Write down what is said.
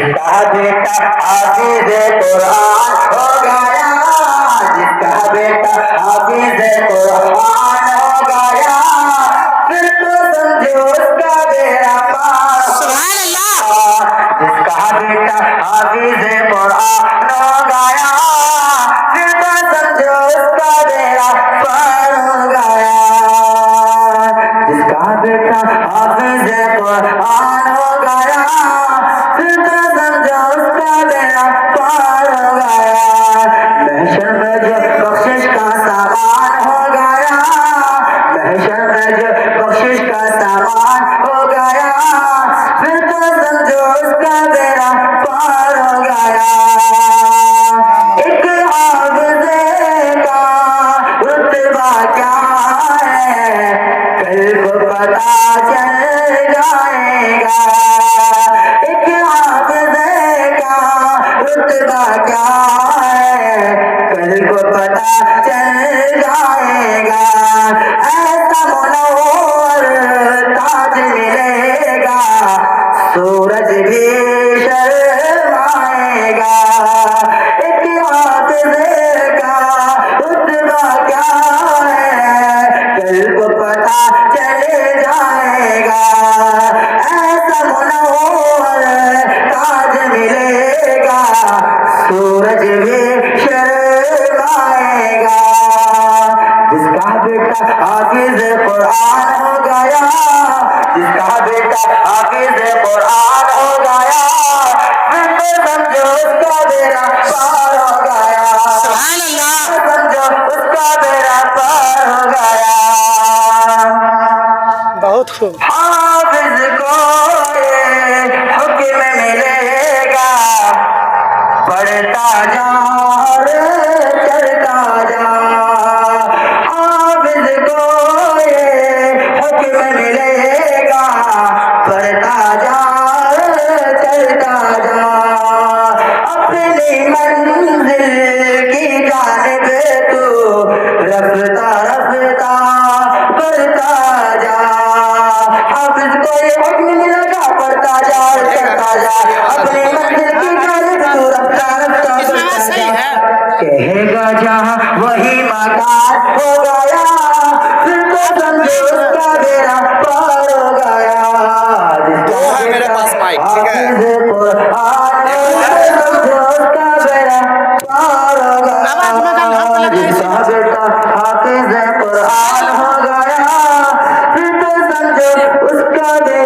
جس کا بیٹا حافظ قرآن ہو گیا، جس کا بیٹا حافظ قرآن ہو گیا، پھر تو سمجھو اس کا بیڑا پار ہو گیا۔ جس کا بیٹا حافظ قرآن ہو گیا، پھر تو سمجھو اس کا بیڑا پار ہو گیا۔ جس کا بیٹا حافظ قرآن ہو گیا، پھر تو سمجھو اس کا بیڑا پار ہو گیا۔ محشر میں جو بخشش کا سامان ہو گیا، محشر میں جو بخشش کا سامان ہو گیا، پھر تو سمجھو اس کا بیڑا پار ہو گیا۔ ایک حافظ کا رتبہ کیا ہے، کل کو پتا چل جائے گا۔ ایک حافظ کا رتبہ کیا ہے، کل کو پتا چل جائے گا۔ ایسا منور تاج ملے گا، سورج بھی شرمائے گا۔ ایک حافظ کا رتبہ کیا ہے، کل کو پتا چل جائے گا۔ ایسا منور تاج ملے گا، سورج بھی شرمائے گا۔ جس کا بیٹا حافظ قرآن ہو گیا، جس کا بیٹا حافظ قرآن ہو گیا، پھر تو سمجھو اس کا بیڑا پار ہو گیا۔ سبحان اللہ، سمجھو اس کا بیڑا پار ہو گیا۔ بہت خوب۔ حافظ کو یہ حکم ملے گا، پڑھتا جا اور چڑھتا جا۔ حافظ کو یہ حکم ملے گا، پڑھتا جا اور چڑھتا جا۔ اپنی منزل کی جانب تو رفتہ رفتہ بڑھتا جا۔ حافظ کو یہ حکم ملے گا، پڑھتا جا اور چڑھتا جا۔ اپنی منزل کی جانب تو رفتہ رفتہ بڑھتا جا۔ کہے گا جہاں وہی مکان ہو گیا، پھر تو سمجھو اس کا بیڑا پار ہو گیا۔ جس کا بیٹا حافظ قرآن ہو گیا، سمجھو اس کا بیڑا پار ہو گیا۔ جس کا بیٹا حافظ قرآن ہو گیا، پھر تو سمجھو اس کا بیڑا